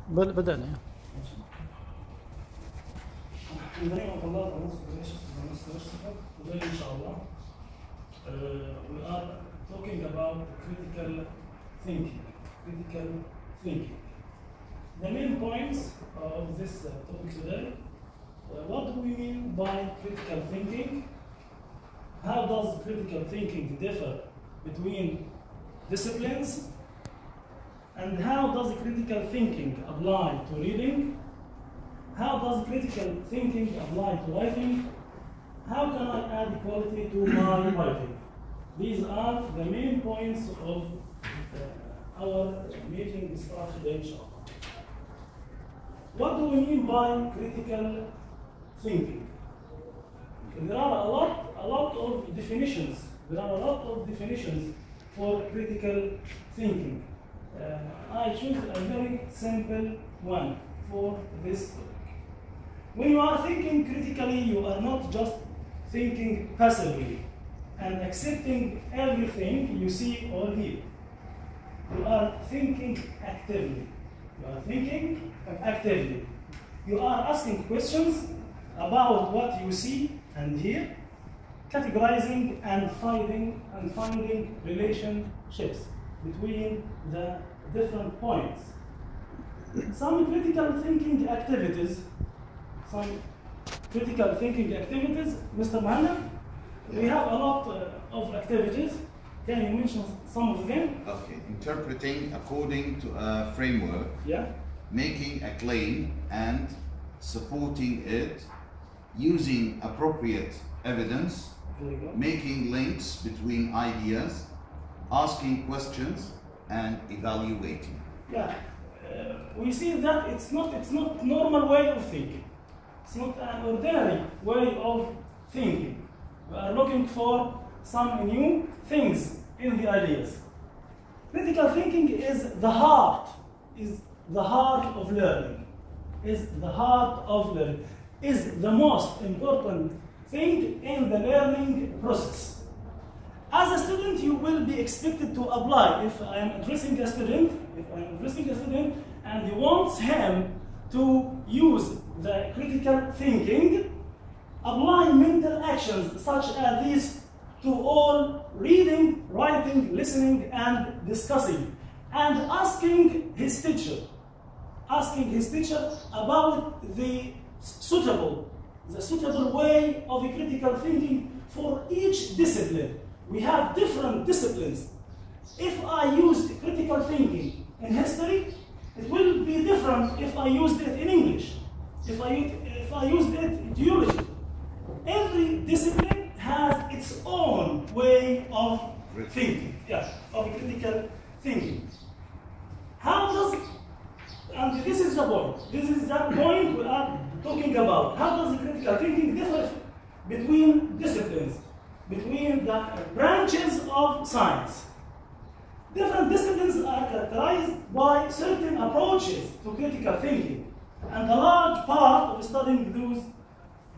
بدأنا. In the name of Allah, the most gracious, the most merciful, today inshallah, we are talking about critical thinking. The main points of this topic today, what do we mean by critical thinking? How does critical thinking differ between disciplines? And how does critical thinking apply to reading? How does critical thinking apply to writing? How can I add quality to my writing? These are the main points of our meeting start today, inshallah. What do we mean by critical thinking? There are a lot of definitions. There are a lot of definitions for critical thinking. I choose a very simple one for this topic. When you are thinking critically, you are not just thinking passively and accepting everything you see or hear. You are thinking actively. You are asking questions about what you see and hear, categorizing and finding relationships between the different points. Some critical thinking activities, Mr. Mohammed, we have a lot of activities. Can you mention some of them? Okay, interpreting according to a framework, making a claim and supporting it, using appropriate evidence, making links between ideas, asking questions, and evaluating. We see that it's not normal way of thinking. It's not an ordinary way of thinking. We are looking for some new things in the ideas. Critical thinking is the heart of learning. Is the most important thing in the learning process. As a student, you will be expected to apply. If I am addressing a student, and you want him to use the critical thinking, apply mental actions such as these to all reading, writing, listening, and discussing, and asking his teacher about the suitable way of critical thinking for each discipline. We have different disciplines. If I used critical thinking in history, it will be different if I used it in English, if I used it in geology. Every discipline has its own way of thinking, of critical thinking. And this is the point we are talking about. How does critical thinking differ between disciplines, between the branches of science? Different disciplines are characterized by certain approaches to critical thinking, and a large part of studying those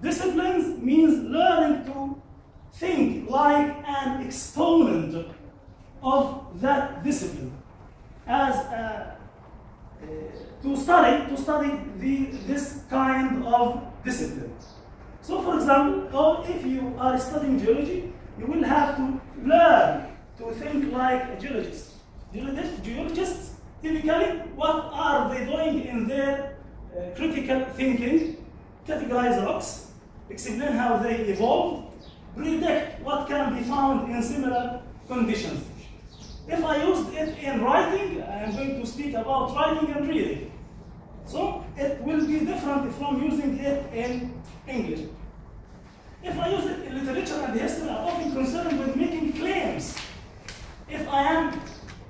disciplines means learning to think like an exponent of that discipline, to study this kind of discipline. So, for example, if you are studying geology, you will have to learn to think like a geologist. Geologists, typically, what are they doing in their critical thinking? Categorize rocks, explain how they evolved, predict what can be found in similar conditions. If I used it in writing, I am going to speak about writing and reading. So it will be different from using it in English. If I use it in literature and history, I'm often concerned with making claims. If I am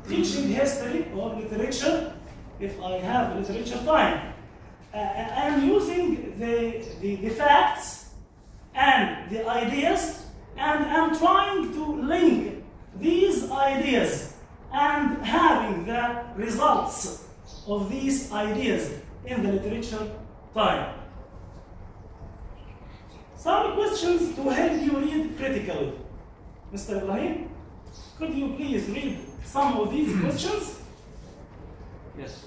teaching history or literature, if I have literature time, I am using the facts and the ideas, and I'm trying to link these ideas and having the results of these ideas in the literature time. Some questions to help you read critically. Mr. Ibrahim, could you please read some of these questions? Yes.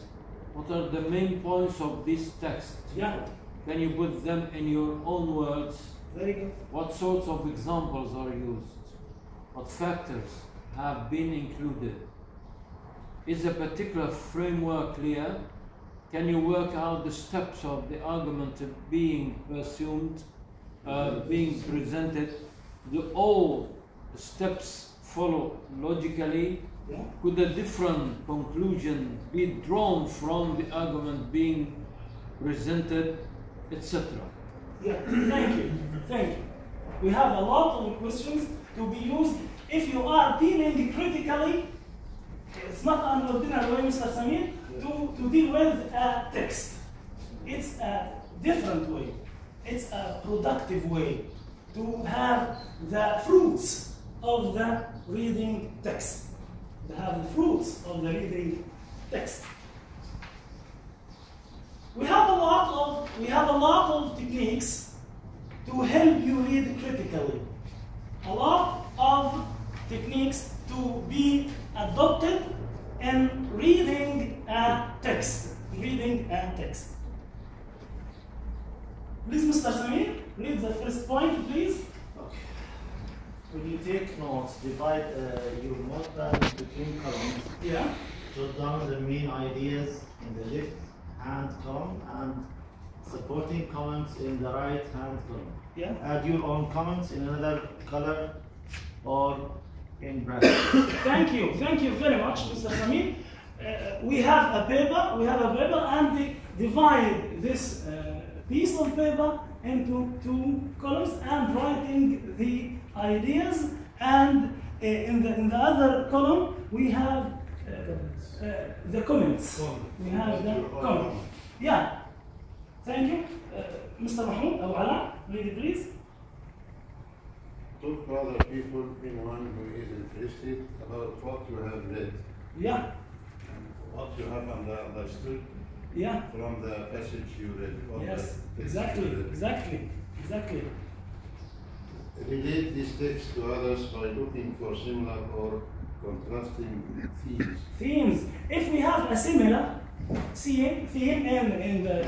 what are the main points of this text? Yeah. Can you put them in your own words? Very good. What sorts of examples are used? What factors have been included? Is a particular framework clear? Can you work out the steps of the argument being pursued, being presented? Do all the steps follow logically? Yeah. Could a different conclusion be drawn from the argument being presented, etc.? Yeah, thank you, thank you. We have a lot of questions to be used if you are dealing critically. It's not an ordinary way, Mr. Samir, to deal with a text. It's a different way. It's a productive way to have the fruits of the reading text. To have the fruits of the reading text. We have a lot of techniques to help you read critically. A lot of techniques to be adopted in reading a text. Reading a text. Please, Mr. Samir, read the first point, please. Okay. When you take notes, divide your notepad into 3 columns. Yeah. Jot down the main ideas in the left-hand column and supporting comments in the right-hand column. Yeah. Add your own comments in another color or in brackets. Thank you very much, Mr. Samir. We have a paper, and they divide this piece of paper into 2 columns and writing the ideas, and in the other column we have the comments. We have the comments. Yeah. Thank you. Mr. Mahmoud Abu Ala, read it please. Talk to other people, anyone who is interested about what you have read. Yeah. And what you have understood Yeah. from the passage you read. Yes. Exactly. Relate this text to others by looking for similar or contrasting themes. If we have a similar theme in the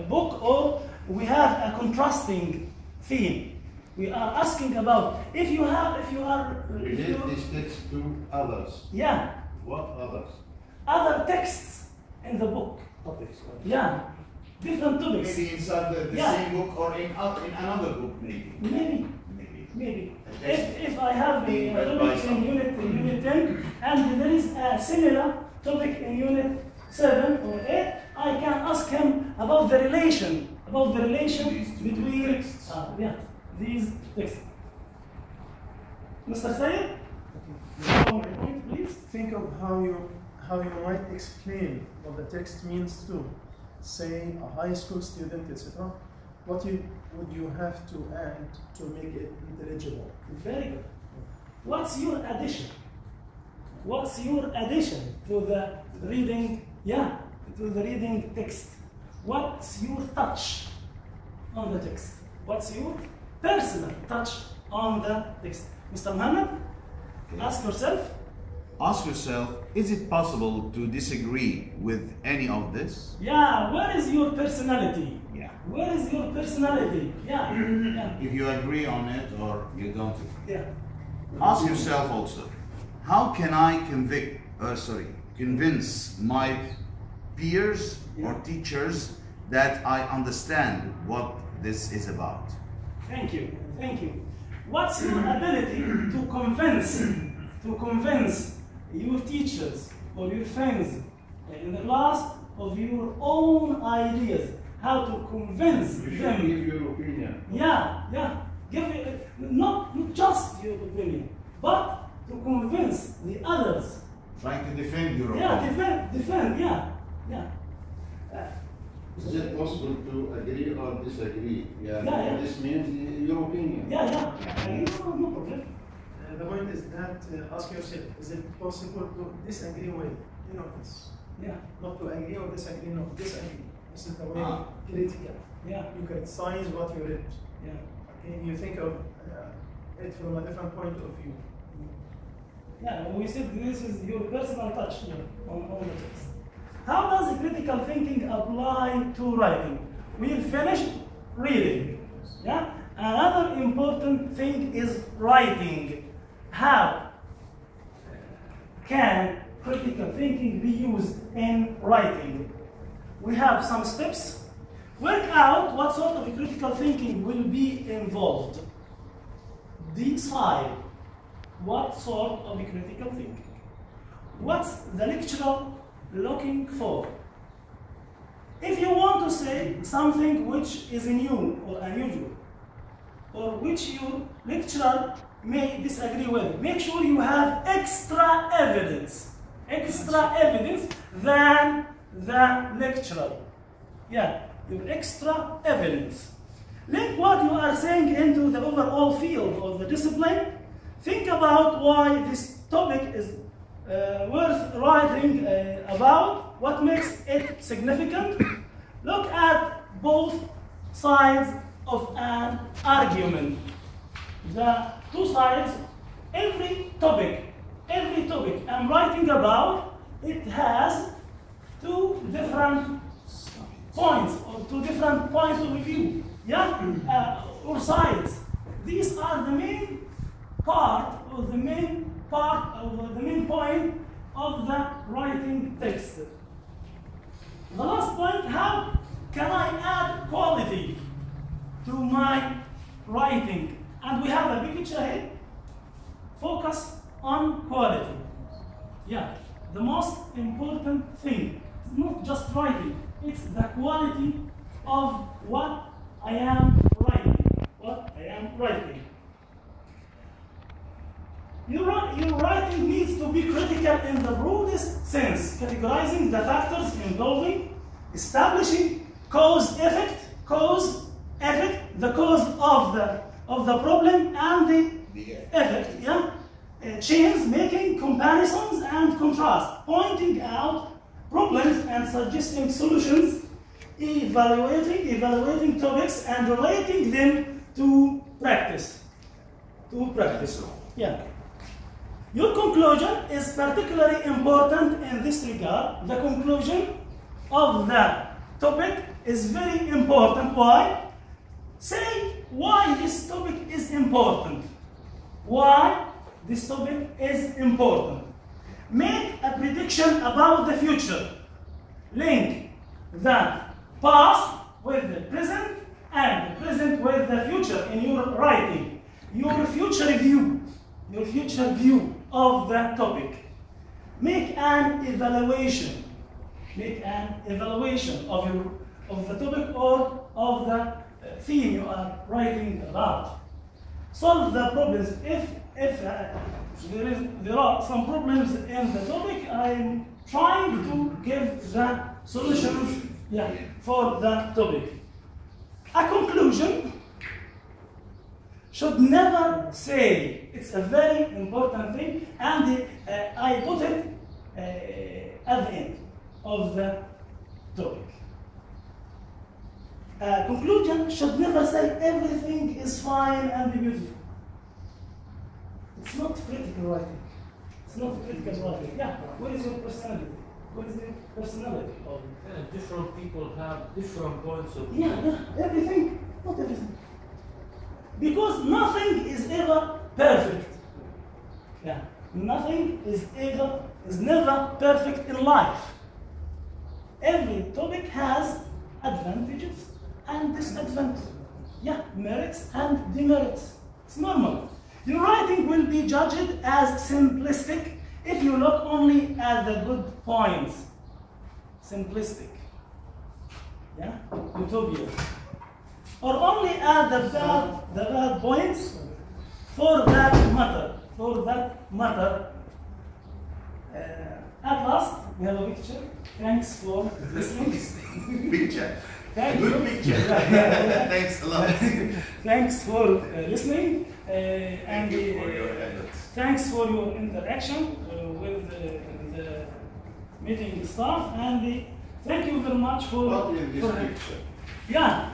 book, or we have a contrasting theme, we are asking about if you are relate this text to others. Yeah. What others? Other texts in the book. Topics. Yeah. Different topics. Maybe inside the same book or in another book, maybe. Maybe. If I have a topic in unit 10 and there is a similar topic in unit 7 or 8, I can ask him about the relation between these texts. Mr. Sayed, please. Think of how you might explain what the text means to, say, a high school student, etc. What would you have to add to make it intelligible? Very good. What's your addition? What's your addition to the reading? Yeah, to the reading text. What's your touch on the text? What's your personal touch on the text? Mr. Muhammad, ask yourself, is it possible to disagree with any of this? Yeah, where is your personality? Yeah. Where is your personality? Yeah. If you agree on it or you don't. Yeah. Ask yourself also, how can I convince my peers or teachers that I understand what this is about? Thank you. What's your ability to convince your teachers or your friends in the class of your own ideas? How to convince them? Give your opinion. Yeah. Give it, not just your opinion, but to convince the others. Trying to defend your Yeah, opinion. defend. Yeah. Is it possible to agree or disagree? Yeah. This means your opinion. Yeah. No problem. The point is that ask yourself, is it possible to disagree with this? Yeah. Not to agree or disagree, no, disagree. This is the way critical. Yeah. You criticize what you read. Yeah. Okay, you think of it from a different point of view. Yeah, we said this is your personal touch on the text. How does critical thinking apply to writing? We've finished reading. Yeah? Another important thing is writing. How can critical thinking be used in writing? We have some steps. Work out what sort of critical thinking will be involved. Decide what sort of critical thinking. What's the lecturer looking for? If you want to say something which is new or unusual, or which your lecturer may disagree with, make sure you have extra evidence than the lecturer. Yeah, your extra evidence. Link what you are saying into the overall field of the discipline. Think about why this topic is worth writing about, what makes it significant. Look at both sides of an argument. The two sides, every topic I'm writing about, it has two different points or two different points of view, yeah, or sides. These are the main part or the main point of the writing text. The last point: how can I add quality to my writing? And we have a big picture here. Focus on quality. Yeah, the most important thing is not just writing, it's the quality of what I am writing. Your writing needs to be critical in the broadest sense, categorizing the factors involving, establishing cause-effect, the cause of the problem and the effect, yeah? Chains, making comparisons and contrast, pointing out problems and suggesting solutions, evaluating topics and relating them to practice. Yeah. Your conclusion is particularly important in this regard. The conclusion of the topic is very important. Why? Say why this topic is important. Why this topic is important. Make a prediction about the future. Link the past with the present and the present with the future in your writing. Your future view of the topic. Make an evaluation of the topic or of the theme you are writing about. Solve the problems. If there are some problems in the topic, I'm trying to give the solutions, yeah, for the topic. A conclusion should never say, it's a very important thing, and I put it at the end of the topic. A conclusion should never say everything is fine and beautiful. It's not critical writing. It's not critical writing. Yeah, what is your personality? What is the personality of it? Yeah, different people have different points of view. Yeah, everything, not everything. Because nothing is ever perfect. Yeah, nothing is never perfect in life. Every topic has advantages and disadvantages. Yeah, merits and demerits. It's normal. Your writing will be judged as simplistic if you look only at the good points. Simplistic. Yeah, utopia. Or only at the bad points. For that matter. At last, we have a picture. Thanks for listening. Picture. Thank Good you. picture. Thanks a lot. Thanks for listening. And Thank you for your efforts. thanks for your interaction with the meeting staff. And thank you very much for. What is this for picture? Yeah.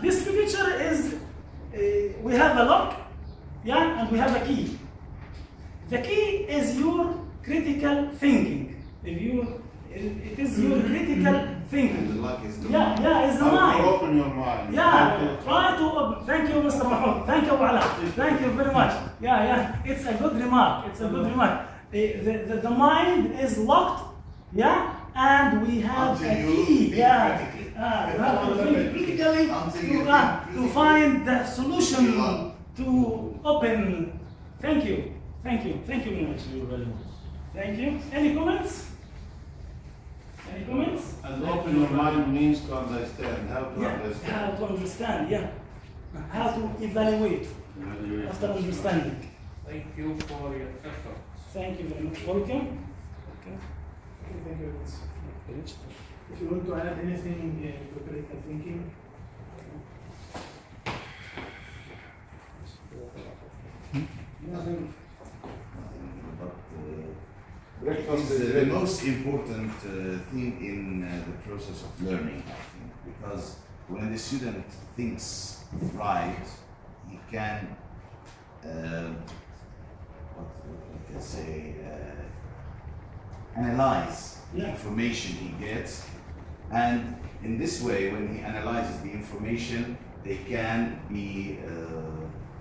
This picture is, we have a lock, yeah, and we have a key. The key is your critical thinking. If you, it is your critical thinking. The luck is the Yeah, it's the How to mind. open your mind. Yeah, try to open. Thank you, Mr. Mahmoud. Thank you, Ala. Thank you very much. Yeah, it's a good remark. It's a good remark. The mind is locked, yeah, and we have Until a you key, think yeah. critically. You have to think critically Until you to think find the solution critically. to open. Thank you. Thank you very much. Thank you very much. Thank you. Any comments? Any comments? And open your mind means to understand, how to Yeah, understand. how to understand, yeah. How to evaluate after understanding. Thank you for your efforts. Thank you very much. Welcome. Okay. Thank you. If you want to add anything to critical thinking. Nothing. But, Breakfast it's is the ready. most important thing in the process of learning, I think, because when the student thinks right, he can, what we can say, analyze the Yeah. information he gets, and in this way, when he analyzes the information, they can be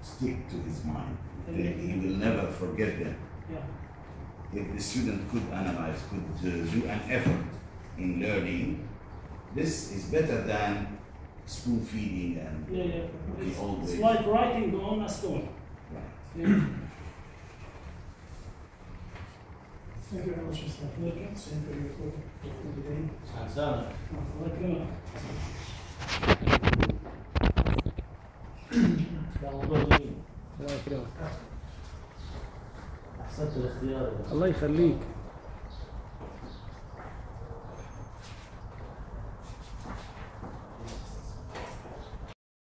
stick to his mind. He will never forget them. Yeah. If the student could analyze, could do an effort in learning, this is better than spoon feeding and Yeah. the old It's way. like writing on a stone. Right. Yeah. Thank you very much, Mr. Welcome. Same for your talk for the day. Hassan. Welcome. ده موضوع جميل. الله يكرمك. احسنت الاختيار. الله يخليك.